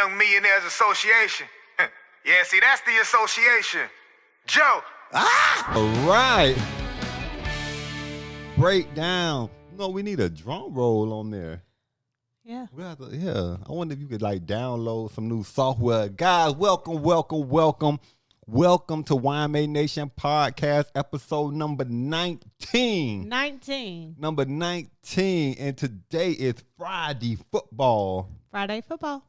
Young Millionaires Association. Yeah, see, that's the association. Joe. All right. Breakdown. No, we need a drum roll on there. Yeah. I wonder if you could download some new software. Guys, welcome to YMA Nation Podcast, episode number 19. Number 19. And today is Friday football. Friday football.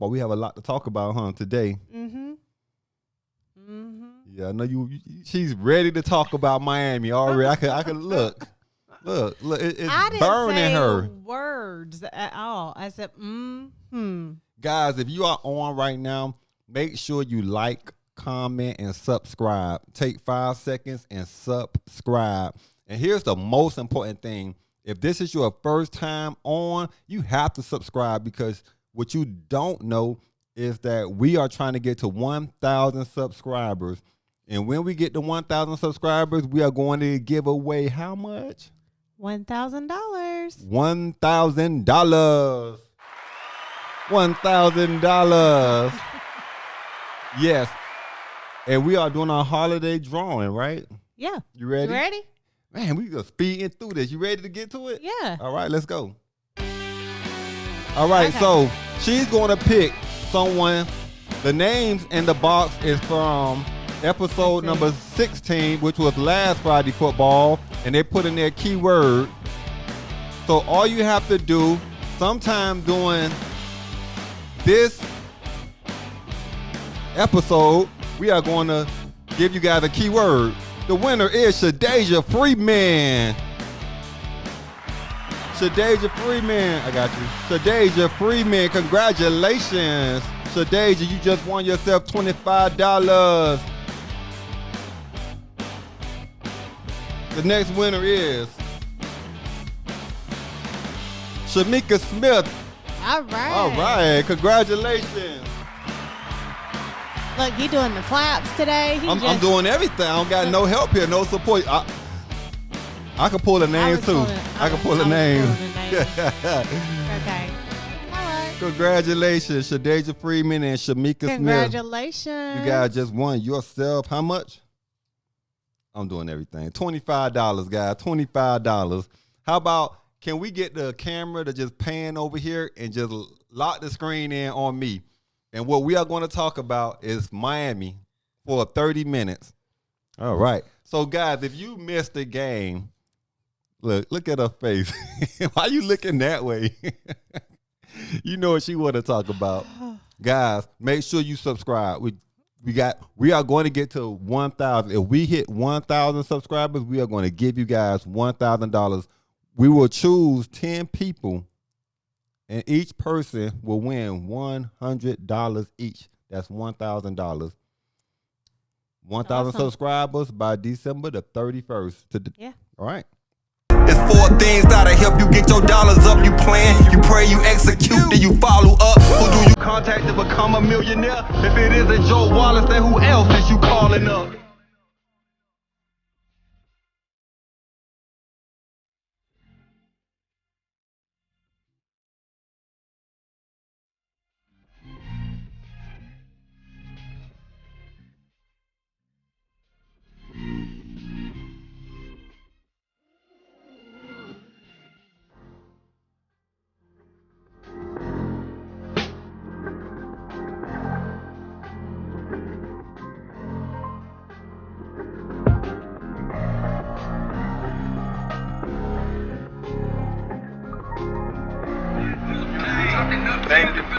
We have a lot to talk about, today. Yeah, I know she's ready to talk about Miami already. I could look. Look, it's burning her. I didn't say words at all. I said, Guys, if you are on right now, make sure you like, comment, and subscribe. Take 5 seconds and subscribe. And here's the most important thing. If this is your first time on, you have to subscribe, because what you don't know is that we are trying to get to 1,000 subscribers. And when we get to 1,000 subscribers, we are going to give away how much? $1,000. $1,000. $1,000. Yes. And we are doing our holiday drawing, right? Yeah. You ready? You ready? Man, we just speeding through this. You ready to get to it? Yeah. All right, let's go. All right, Okay. So she's going to pick someone. The names in the box is from episode number 16, which was last Friday football, and they put in their keyword. So all you have to do, sometime during this episode, we are going to give you guys a keyword. The winner is Shadeja Freeman. Shadeja Freeman. I got you. Shadeja Freeman. Congratulations. Shadeja, you just won yourself $25. The next winner is Shamika Smith. All right. All right. Congratulations. Look, he doing the claps today. I'm doing everything. I don't got no help here, no support. I can pull the names too. I can pull the names. Okay. All right. Congratulations, Shadeja Freeman and Shamika Smith. Congratulations. You guys just won yourself. How much? I'm doing everything. $25, guys. $25. How about, can we get the camera to just pan over here and just lock the screen in on me? And what we are going to talk about is Miami for 30 minutes. All right. So, guys, if you missed the game, look at her face. Why you looking that way? You know what she want to talk about. Guys, make sure you subscribe. We are going to get to 1,000. If we hit 1,000 subscribers, we are going to give you guys $1,000. We will choose 10 people, and each person will win $100 each. That's $1,000. 1,000 subscribers by December the 31st. Yeah. All right. It's 4 things that'll help you get your dollars up. You plan, you pray, you execute, then you follow up. Who do you contact to become a millionaire? If it isn't Joe Wallace, then who else is you calling up?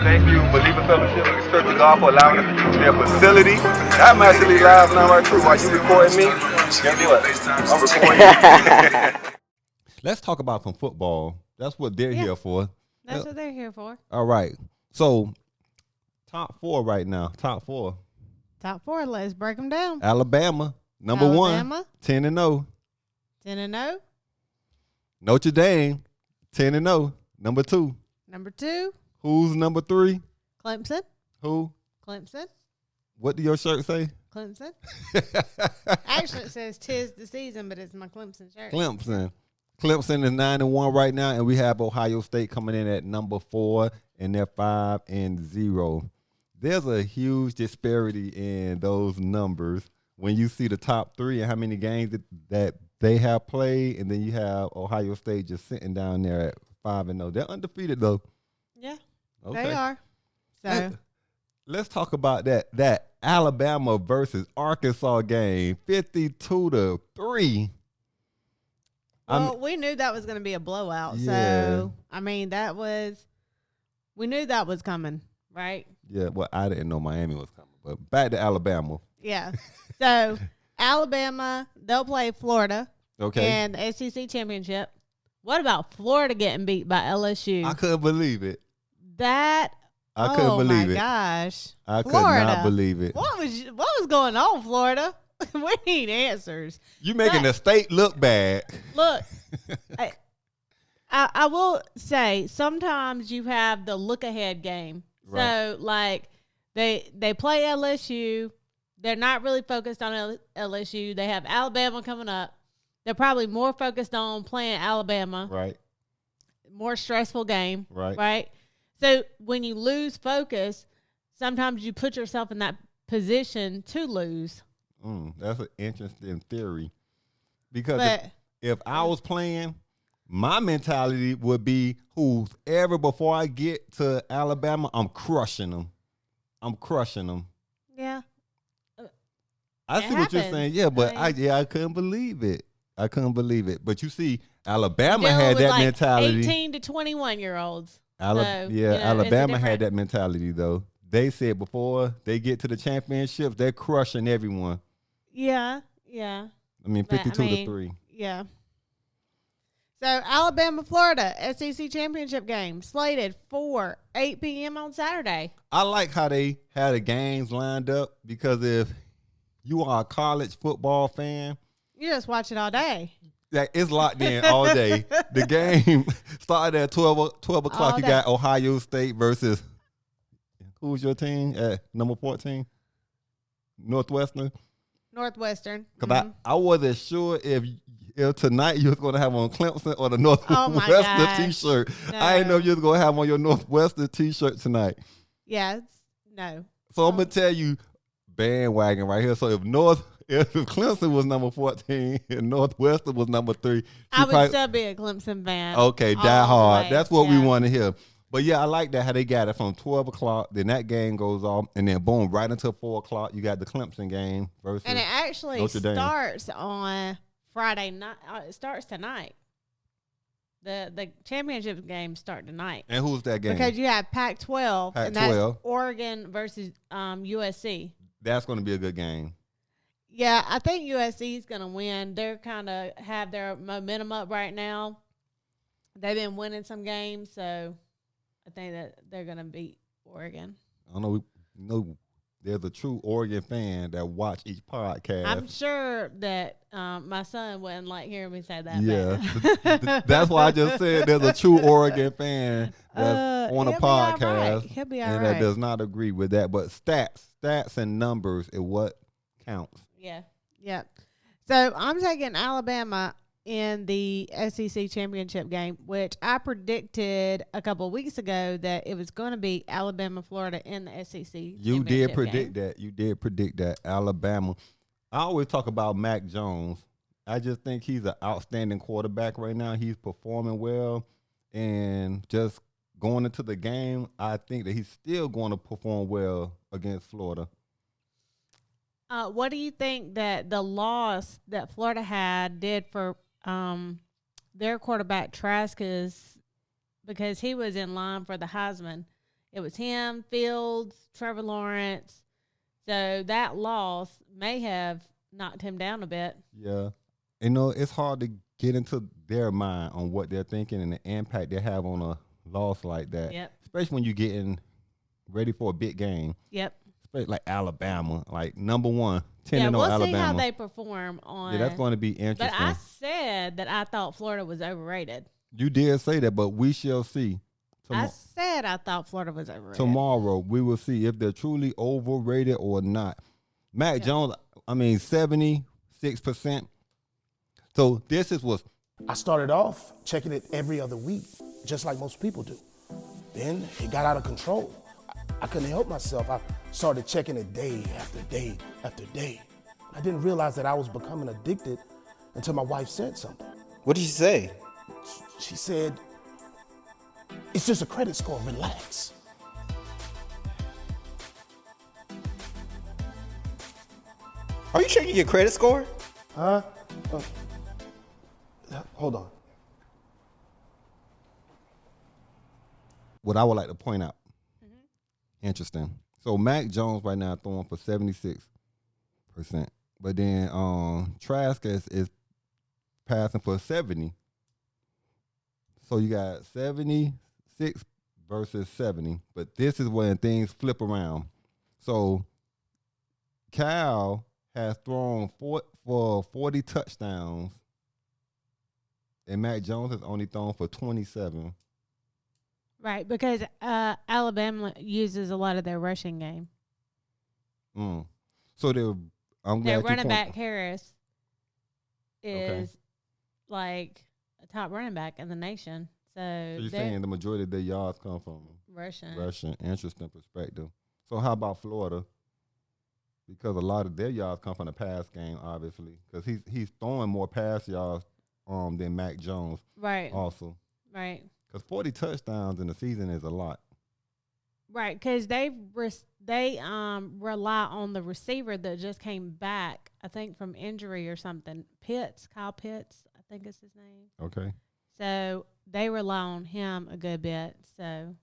Thank you, Believer Fellowship Church of God, for allowing us to use their facility. I'm actually live now right through. While you recording me, guess what? I'm recording. Let's talk about some football. That's what they're here for. That's what they're here for. All right. So, top 4 right now. Top 4. Top 4. Let's break them down. Alabama, number 1, 10-0. 10-0. Notre Dame, 10-0. Number 2. Number 2. Who's number 3? Clemson. Who? Clemson. What do your shirt say? Clemson. Actually, it says 'tis the season, but it's my Clemson shirt. Clemson. Clemson is 9-1 right now, and we have Ohio State coming in at number 4, and they're 5-0. There's a huge disparity in those numbers when you see the top 3 and how many games that they have played, and then you have Ohio State just sitting down there at 5-0. They're undefeated though. Yeah, Okay. they are. So Let's talk about that Alabama versus Arkansas game, 52-3. well, we knew that was going to be a blowout. Yeah. So I mean, we knew that was coming, right? Yeah, well, I didn't know Miami was coming, but back to Alabama. Yeah. So Alabama, they'll play Florida Okay. in the SEC championship. What about Florida getting beat by LSU? I couldn't believe it. I couldn't believe my it. gosh. I could Florida. not believe it. What was going on, Florida? We need answers. You making the state look bad. Look, I will say sometimes you have the look ahead game. Right. So like they play LSU. They're not really focused on LSU. They have Alabama coming up. They're probably more focused on playing Alabama. Right. More stressful game. Right. Right. So when you lose focus, sometimes you put yourself in that position to lose. That's an interesting theory. Because But if I was playing, my mentality would be whoever before I get to Alabama, I'm crushing them. yeah. I It see what you're happens. saying. Yeah, but I mean- I couldn't believe it. But you see, Alabama Dealing had with that like mentality. 18 to 21-year-olds. Alabama had that mentality though. They said before they get to the championships, they're crushing everyone. Yeah. I mean, But, 52-3. Yeah. So Alabama, Florida, SEC championship game slated for 8 p.m. on Saturday. I like how they had the games lined up because if you are a college football fan, You just watch it all day. like it's locked in all day. The game started at 12 o'clock. All You day. got Ohio State versus who's your team at number 14? Northwestern. Northwestern. Because I wasn't sure if tonight you was going to have on Clemson or the Northwestern gosh. T-shirt. No. I didn't know you was going to have on your Northwestern T-shirt tonight. Yeah. No. So I'm going to tell you bandwagon right here. So if Clemson was number 14 and Northwestern was number 3. I would still be a Clemson fan. Okay, all die the hard. way. That's what we Yeah. want to hear. But yeah, I like that how they got it from 12 o'clock. Then that game goes off, and then boom, right until 4 o'clock, you got the Clemson game versus. And it actually Notre Dame. starts on Friday night. It starts tonight. The championship games start tonight. And who's that game? Because you have Pac-12, and that's Pac-12. Oregon versus USC. That's going to be a good game. Yeah, I think USC is going to win. They're kind of have their momentum up right now. They've been winning some games, so I think that they're going to beat Oregon. I don't know. We know there's a true Oregon fan that watch each podcast. I'm sure that my son wouldn't like hearing me say that. Yeah, that's why I just said there's a true Oregon fan that's on a he'll be all right. podcast He'll be all and right. that does not agree with that. But stats and numbers is what counts. Yeah. So I'm taking Alabama in the SEC championship game, which I predicted a couple of weeks ago that it was going to be Alabama, Florida in the SEC. You did predict that. You did predict that. Alabama. I always talk about Mac Jones. I just think he's an outstanding quarterback right now. He's performing well. And just going into the game, I think that he's still going to perform well against Florida. What do you think that the loss that Florida had did for their quarterback Trask's, because he was in line for the Heisman? It was him, Fields, Trevor Lawrence. So that loss may have knocked him down a bit. Yeah. You know, it's hard to get into their mind on what they're thinking and the impact they have on a loss like that. Yep. Especially when you're getting ready for a big game. Yep. Especially like Alabama, like number 1, 10-0 Yeah, we'll Alabama. see how they perform on. Yeah, that's going to be interesting. But I said that I thought Florida was overrated. You did say that, but we shall see. I said I thought Florida was overrated. Tomorrow, we will see if they're truly overrated or not. Mac Jones, 76%. So this was I started off checking it every other week, just like most people do. Then it got out of control. I couldn't help myself. I started checking it day after day after day. I didn't realize that I was becoming addicted until my wife said something. What did she say? She said, "It's just a credit score, relax." Are you checking your credit score? Huh? Hold on. What I would like to point out. Interesting. So Mac Jones right now throwing for 76%. But then Trask is passing for 70. So you got 76 versus 70. But this is when things flip around. So Cal has thrown for 40 touchdowns, and Mac Jones has only thrown for 27. Right, because Alabama uses a lot of their rushing game. So I'm glad Their you running point- back Harris is like a top running back in the nation. So So you're they're saying the majority of their yards come from rushing. rushing. Interesting perspective. So how about Florida? Because a lot of their yards come from the pass game, obviously, because he's throwing more pass yards than Mac Jones. Right. Also, Right. because 40 touchdowns in the season is a lot. Right, because they rely on the receiver that just came back, I think from injury or something. Kyle Pitts, I think is his name. Okay, So they rely on him a good bit. So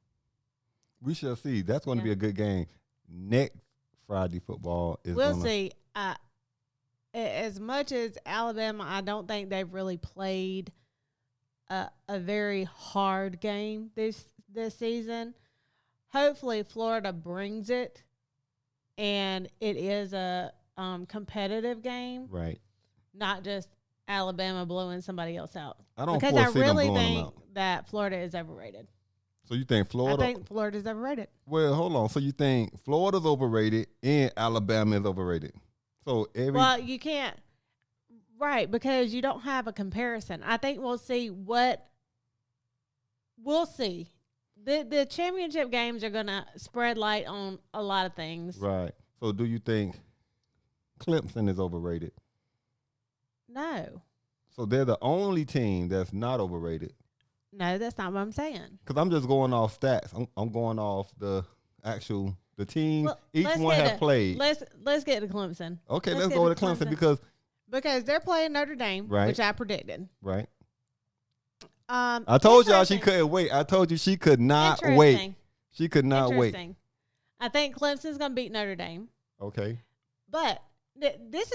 we shall see. That's going to be a good game. Next Friday football is. we'll see. As much as Alabama, I don't think they've really played a very hard game this season. Hopefully, Florida brings it, and it is a competitive game, Right. not just Alabama blowing somebody else out. I don't because I foresee them really blowing them think out. that Florida is overrated. So you think Florida? I think Florida's overrated. Well, hold on. So you think Florida's overrated and Alabama is overrated? So Well, you can't, right? Because you don't have a comparison. I think we'll see. The championship games are going to spread light on a lot of things. Right. So do you think Clemson is overrated? No, So they're the only team that's not overrated. no, that's not what I'm saying. Because I'm just going off stats. I'm going off the team Well, each let's one get has played. Let's get to Clemson. Okay, let's get go to Clemson because they're playing Notre Dame, Right. which I predicted. right. I told y'all she couldn't wait. I told you she could not wait. Interesting. She could not wait. Interesting. I think Clemson's going to beat Notre Dame, Okay. but this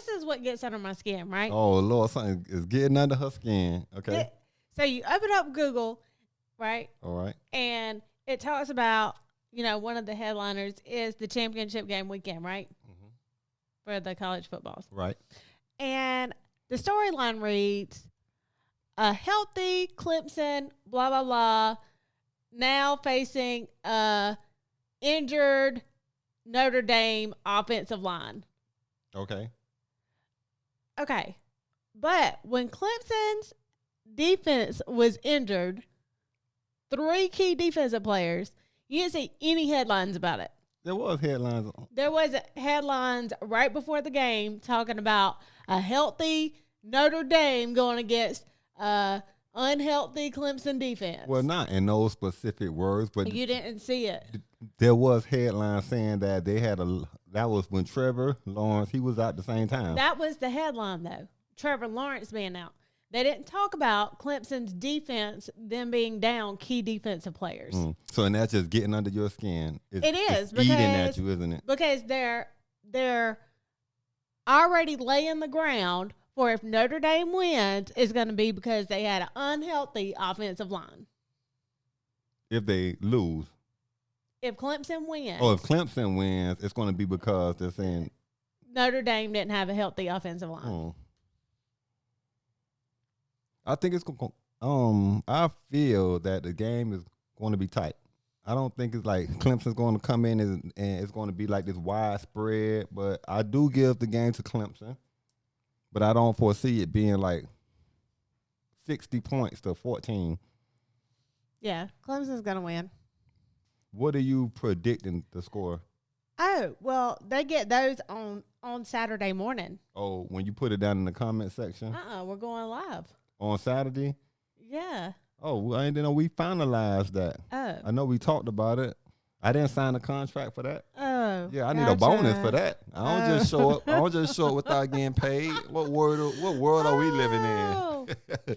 is what gets under my skin, right? Oh Lord, something is getting under her skin. Okay. So you open up Google, right? All right. And it talks about, one of the headliners is the championship game weekend, right? For the college footballs. Right. And the storyline reads, a healthy Clemson, blah, blah, blah, now facing a injured Notre Dame offensive line. Okay. Okay. But when Clemson's defense was injured, 3 key defensive players, you didn't see any headlines about it. There was headlines. There was headlines right before the game talking about a healthy Notre Dame going against unhealthy Clemson defense. Well, not in those specific words, but You didn't see it. there was headlines saying that they had that was when Trevor Lawrence, he was out at the same time. That was the headline, though. Trevor Lawrence being out. They didn't talk about Clemson's defense, them being down key defensive players. So, and that's just getting under your skin. It is, it's eating at because- you, isn't it? Because they're already laying the ground for if Notre Dame wins, is going to be because they had an unhealthy offensive line. If they lose. If Clemson wins, Or if Clemson wins, it's going to be because they're saying, Notre Dame didn't have a healthy offensive line. I think it's going I feel that the game is going to be tight. I don't think it's like Clemson's going to come in and it's going to be like this widespread, but I do give the game to Clemson. But I don't foresee it being like 60 points to 14. Yeah, Clemson's gonna win. What are you predicting the score? Oh, well, they get those on Saturday morning. Oh, when you put it down in the comment section We're going live. on Saturday? Yeah. Oh, well, I didn't know we finalized that. Oh. I know we talked about it. I didn't sign a contract for that. Oh. Yeah, I need a bonus for gotcha. that. I don't just show up. I don't just show up without getting paid. What world are we living Oh. in?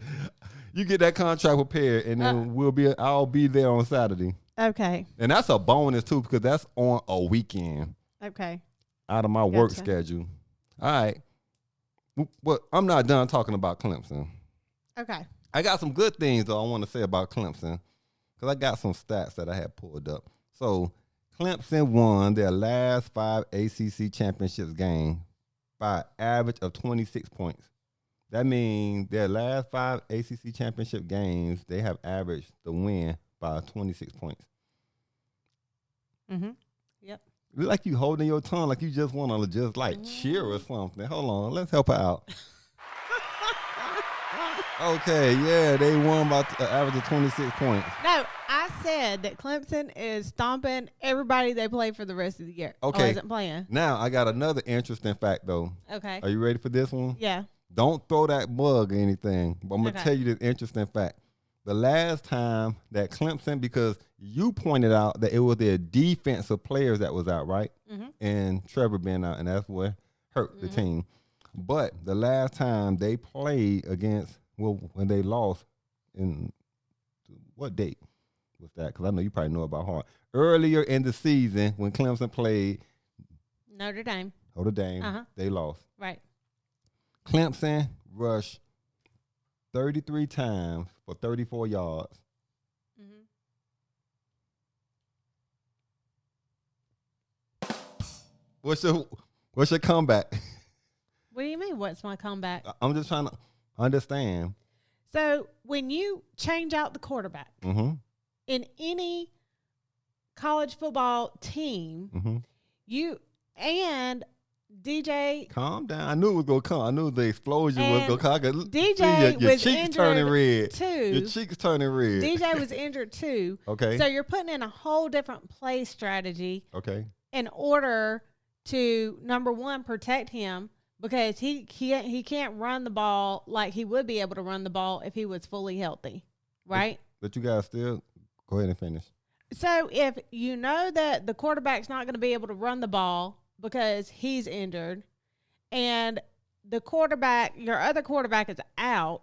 You get that contract prepared, and then I'll be there on Saturday. Okay. And that's a bonus too, because that's on a weekend Okay. out of my work Gotcha. schedule. All right. But I'm not done talking about Clemson. Okay. I got some good things though I want to say about Clemson, because I got some stats that I had pulled up. So Clemson won their last 5 ACC championships game by an average of 26 points. That means their last 5 ACC championship games, they have averaged the win by 26 points. Mm-hmm. Yep. Look like you holding your tongue like you just want to just like cheer or something. Hold on, let's help her out. Okay, yeah, they won by an average of 26 points. No, I said that Clemson is stomping everybody they play for the rest of the year. Okay. I wasn't playing. Now, I got another interesting fact, though. Okay. Are you ready for this one? Yeah. Don't throw that mug or anything, but I'm going to Okay. tell you this interesting fact. The last time that Clemson, because you pointed out that it was their defensive players that was out, right? Mm-hmm. And Trevor being out, and that's what hurt the team. But the last time they played against, well, when they lost, in what date was that? Because I know you probably know about heart. Earlier in the season, when Clemson played Notre Dame. Notre Dame, Uh-huh. they lost. Right. Clemson rushed 33 times for 34 yards. Mm-hmm. What's your comeback? What do you mean? What's my comeback? I'm just trying to understand. So when you change out the quarterback Mm-hmm. in any college football team, Mm-hmm. you and DJ Calm down. I knew it was gonna come. I knew the explosion was And gonna come. DJ your was cheeks turning red. too. Your cheeks turning red. DJ was injured too. Okay. So you're putting in a whole different play strategy Okay. in order to, number one, protect him, because he can't run the ball like he would be able to run the ball if he was fully healthy, right? But you guys still go ahead and finish. So if you know that the quarterback's not going to be able to run the ball because he's injured, and the quarterback, your other quarterback, is out,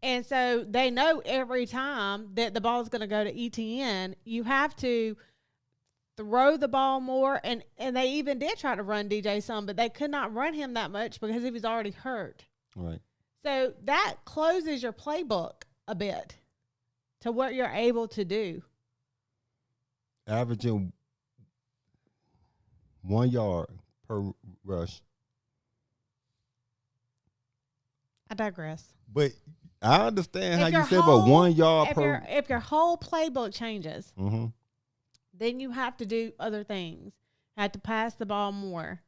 and so they know every time that the ball is going to go to ETN, you have to throw the ball more. And they even did try to run DJ some, but they could not run him that much because he was already hurt. Right. So that closes your playbook a bit to what you're able to do. Averaging 1 yard per rush. I digress. But I understand how If you your said, but 1 yard if per. if your whole playbook changes, Mm-hmm. then you have to do other things. Have to pass the ball more.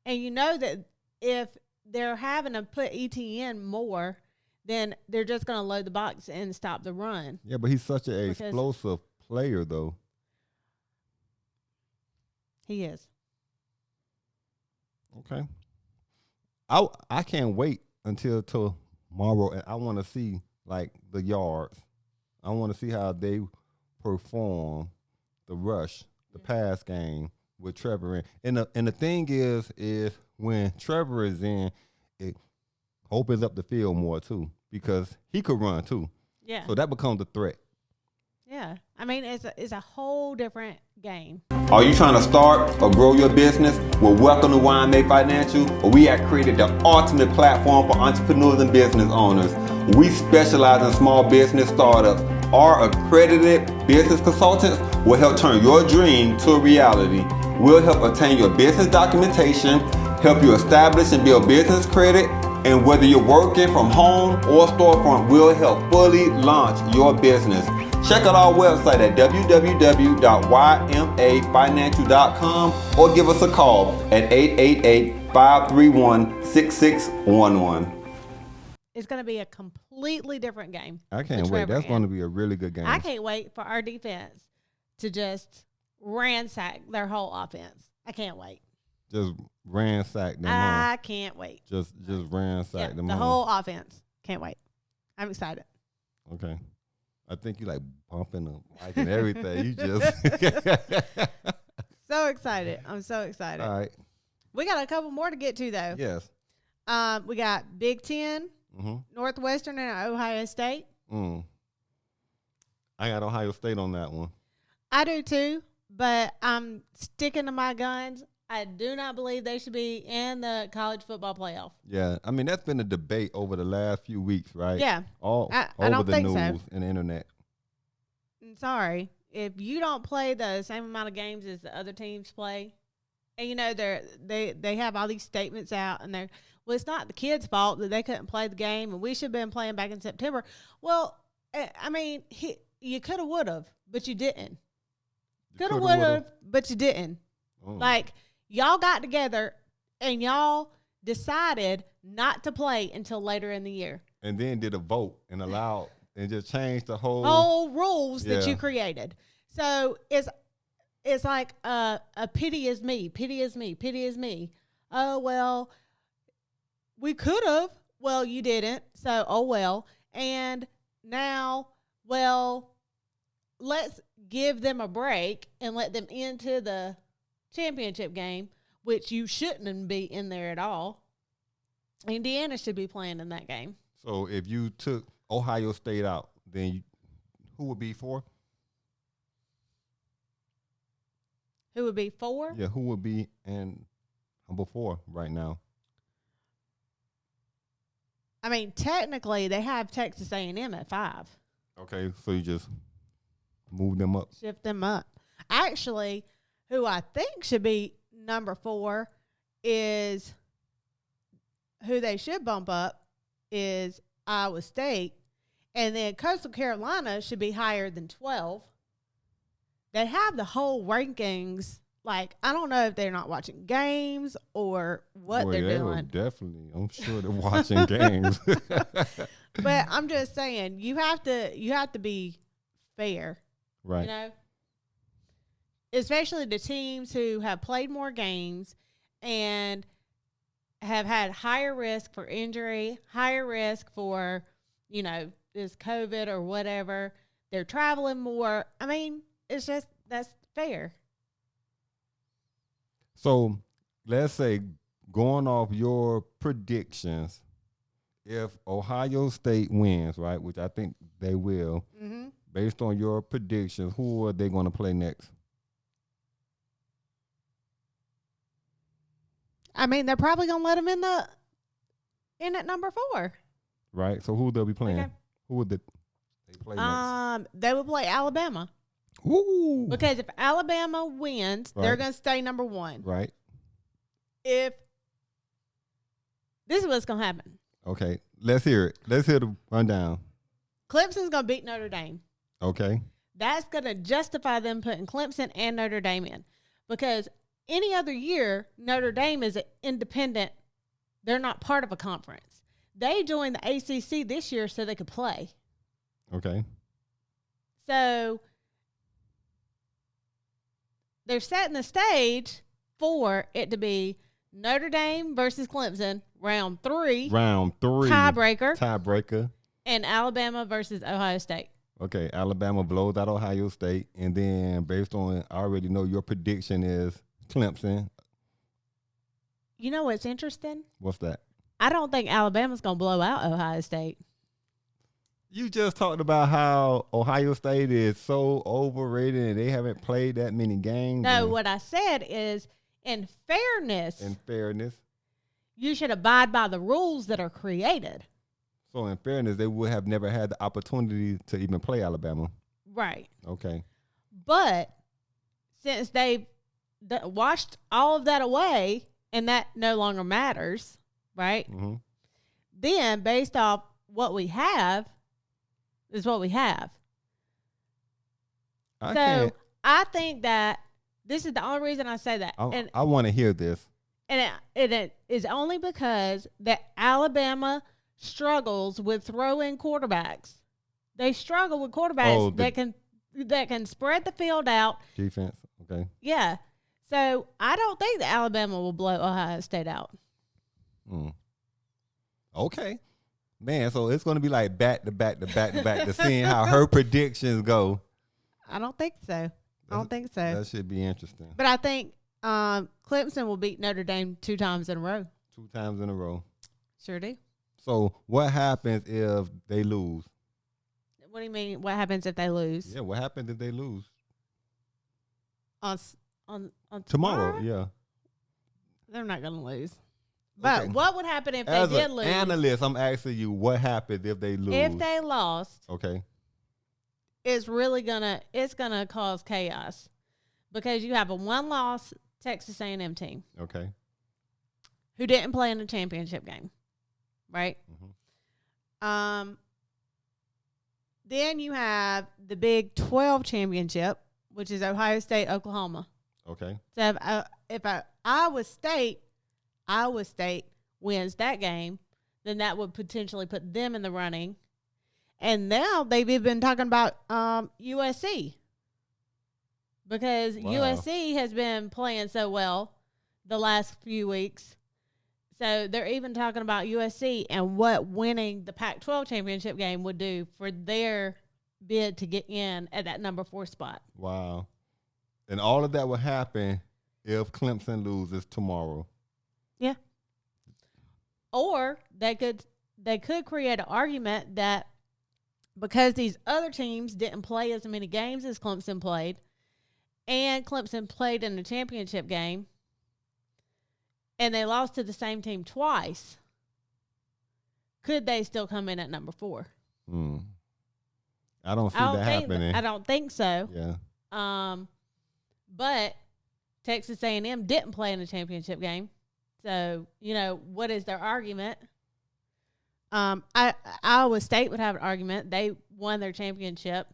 And you know that if they're having to put ETN more, then they're just going to load the box and stop the run. Yeah, but he's such an Because- explosive player, though. He is. Okay. I can't wait until tomorrow, and I want to see like the yards. I want to see how they perform the rush, the pass game with Trevor in. And the thing is when Trevor is in, it opens up the field more too, because he could run too. Yeah. So that becomes a threat. Yeah. I mean, it's a whole different game. Are you trying to start or grow your business? Well, welcome to YMA Financial, where we have created the ultimate platform for entrepreneurs and business owners. We specialize in small business startups. Our accredited business consultants will help turn your dream to a reality. We'll help obtain your business documentation, help you establish and build business credit, and whether you're working from home or storefront, we'll help fully launch your business. Check out our website at www.ymafinancial.com or give us a call at 888-531-6611. it's going to be a completely different game. I can't with wait. Trevor That's in. going to be a really good game. I can't wait for our defense to just ransack their whole offense. I can't wait. Just ransack them I home. can't wait. Just ransack them the home. whole offense. Can't wait. I'm excited. Okay. I think you like bumping them, like and everything. You just So excited. I'm so excited. all right. We got a couple more to get to, though. Yes. We got Big Ten, Northwestern, and Ohio State. I got Ohio State on that one. I do too, but I'm sticking to my guns. I do not believe they should be in the college football playoff. Yeah, I mean that's been a debate over the last few weeks, right? Yeah. All I over don't the think news so. and the internet. I'm sorry. If you don't play the same amount of games as the other teams play, and you know they have all these statements out, and well, it's not the kids' fault that they couldn't play the game, and we should have been playing back in September. Well, I mean, you could have, would have, but you didn't. Could have, would have, but you didn't. Like, y'all got together and y'all decided not to play until later in the year. And then did a vote and allowed and just changed the whole Rules that you created. So it's like a pity is me, pity is me, pity is me. Oh, well, we could have. Well, you didn't. So, oh, well. And now, well, let's give them a break and let them into the championship game, which you shouldn't be in there at all. Indiana should be playing in that game. So if you took Ohio State out, then who would be for? Who would be 4? Yeah, who would be in number 4 right now? I mean, technically, they have Texas A&M at 5. Okay, so you just move them up. Shift them up. Actually, who I think should be number 4 is who they should bump up is Iowa State. And then Coastal Carolina should be higher than 12. They have the whole rankings. Like, I don't know if they're not watching games or what they're they doing. were definitely, I'm sure they're watching games. But I'm just saying, you have to be fair. Right. You know? Especially the teams who have played more games and have had higher risk for injury, higher risk for, this COVID or whatever. They're traveling more. I mean, it's just, that's fair. So let's say, going off your predictions, if Ohio State wins, right, which I think they will, based on your predictions, who are they going to play next? I mean, they're probably going to let them in at number 4. Right. So who they'll be playing? Okay. Who would they play next? They would play Alabama. Ooh. Because if Alabama wins, they're going to stay number 1. Right. If this is what's going to happen. Okay. Let's hear it. Let's hear the rundown. Clemson's going to beat Notre Dame. Okay. That's going to justify them putting Clemson and Notre Dame in. Because any other year, Notre Dame is an independent. They're not part of a conference. They joined the ACC this year so they could play. Okay. So they're setting the stage for it to be Notre Dame versus Clemson, round 3. Round 3. Tiebreaker. And Alabama versus Ohio State. Okay, Alabama blows out Ohio State, and then based on, I already know your prediction is Clemson. You know what's interesting? What's that? I don't think Alabama's going to blow out Ohio State. You just talked about how Ohio State is so overrated and they haven't played that many games. No, what I said is, in fairness, you should abide by the rules that are created. So in fairness, they would have never had the opportunity to even play Alabama. Right. Okay. But since they've washed all of that away and that no longer matters, right? Mm-hmm. Then based off what we have is what we have. I think that this is the only reason I say that. I want to hear this. And it is only because that Alabama struggles with throwing quarterbacks. They struggle with quarterbacks that can spread the field out. Defense. Okay. Yeah. So I don't think that Alabama will blow Ohio State out. Okay. Man, so it's going to be like back to back to back to back to seeing how her predictions go. I don't think so. That should be interesting. But I think Clemson will beat Notre Dame 2 times in a row. 2 times in a row. Sure do. So what happens if they lose? What do you mean? What happens if they lose? Yeah, what happens if they lose? On Tomorrow, yeah. They're not going to lose. But Okay. what would happen if As they did an lose? analyst, I'm asking you, what happens if they lose? If they lost, Okay. it's gonna cause chaos because you have a 1-loss Texas A&M team Okay. who didn't play in the championship game, right? Mm-hmm. Then you have the Big 12 championship, which is Ohio State, Oklahoma. Okay. So if Iowa State wins that game, then that would potentially put them in the running. And now they've been talking about USC because Wow. USC has been playing so well the last few weeks. So they're even talking about USC and what winning the Pac-12 championship game would do for their bid to get in at that number 4 spot. Wow. And all of that will happen if Clemson loses tomorrow. Yeah. Or they could create an argument that because these other teams didn't play as many games as Clemson played, and Clemson played in the championship game, and they lost to the same team twice, could they still come in at number 4? I don't see that happening. I don't think so. Yeah. But Texas A&M didn't play in the championship game. So, what is their argument? Iowa State would have an argument. They won their championship.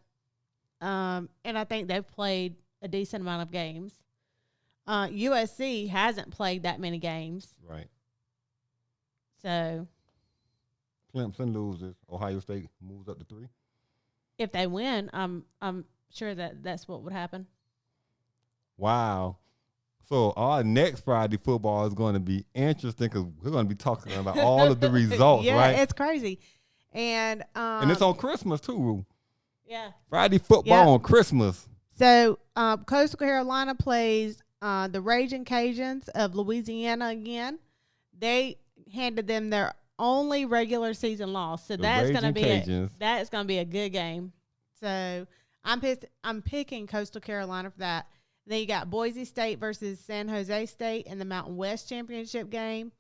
And I think they've played a decent amount of games. USC hasn't played that many games. Right. So Clemson loses. Ohio State moves up to 3. if they win, I'm sure that that's what would happen. Wow. So our next Friday football is going to be interesting because we're going to be talking about all of the results, yeah, right? it's crazy. And it's on Christmas too. Yeah. Friday football on Christmas. So Coastal Carolina plays the Raging Cajuns of Louisiana again. They handed them their only regular season loss, so that's going to be that's going to be a good game. So I'm picking Coastal Carolina for that. Then you got Boise State versus San Jose State in the Mountain West Championship game,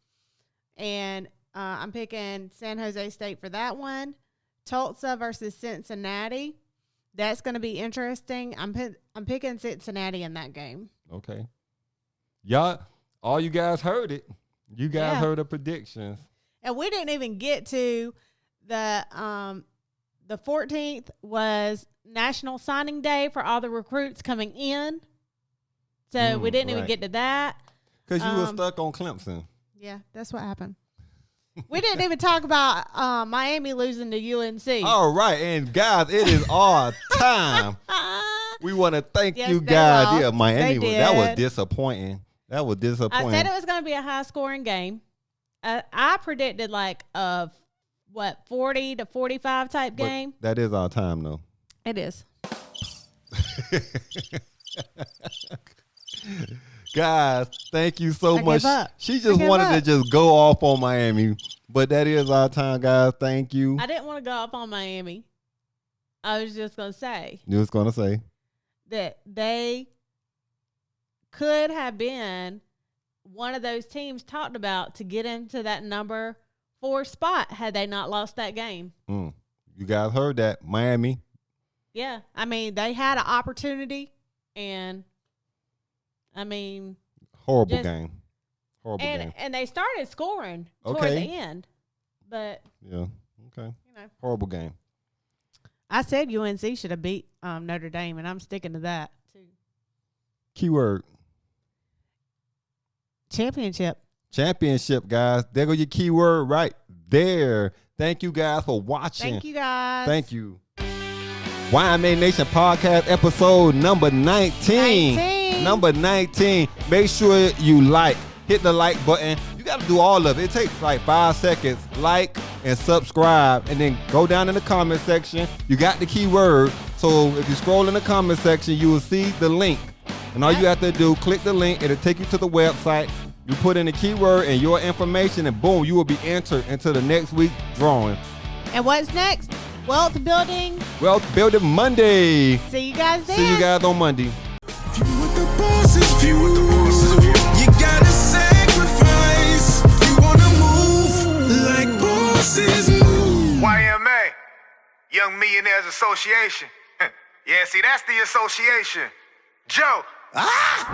and I'm picking San Jose State for that one. Tulsa versus Cincinnati. That's going to be interesting. I'm picking Cincinnati in that game. Okay. Y'all, all you guys heard it. You guys heard the predictions. And we didn't even get to the 14th was National Signing Day for all the recruits coming in. So we didn't even get to that. Because you were stuck on Clemson. Yeah, that's what happened. We didn't even talk about Miami losing to UNC. All right. And, guys, it is our time. We want to thank you guys. Lost. Yeah, Miami. They That was did. disappointing. That was disappointing. I said it was going to be a high-scoring game. I predicted 40 to 45 type But game. that is our time, though. It is. Guys, thank you so I much. give up. She just wanted to just go off on Miami. But that is our time, guys. Thank you. I didn't want to go up on Miami. I was just going to say You was going to say? that they could have been one of those teams talked about to get into that number 4 spot had they not lost that game. You guys heard that. Miami. Yeah. I mean, they had an opportunity, and I mean, Horrible game. Horrible game. And they started scoring toward the end. But Yeah. Okay. Horrible game. I said UNC should have beat Notre Dame, and I'm sticking to that too. Keyword. Championship. Championship, guys. There go your keyword right there. Thank you guys for watching. Thank you, guys. Thank you. YMA Nation Podcast episode number 19. Number 19. Make sure you hit the like button. You got to do all of it. It takes like 5 seconds. Like and subscribe, and then go down in the comment section. You got the keyword. So if you scroll in the comment section, you will see the link. And all you have to do, click the link. It'll take you to the website. You put in the keyword and your information, and boom, you will be entered into the next week's drawing. And what's next? Wealth building. Wealth Building Monday. See you guys there. See you guys on Monday. If you want the boss's view, you gotta sacrifice. You wanna move like bosses move. YMA, Young Millionaires Association. Yeah, see, that's the association. Joe.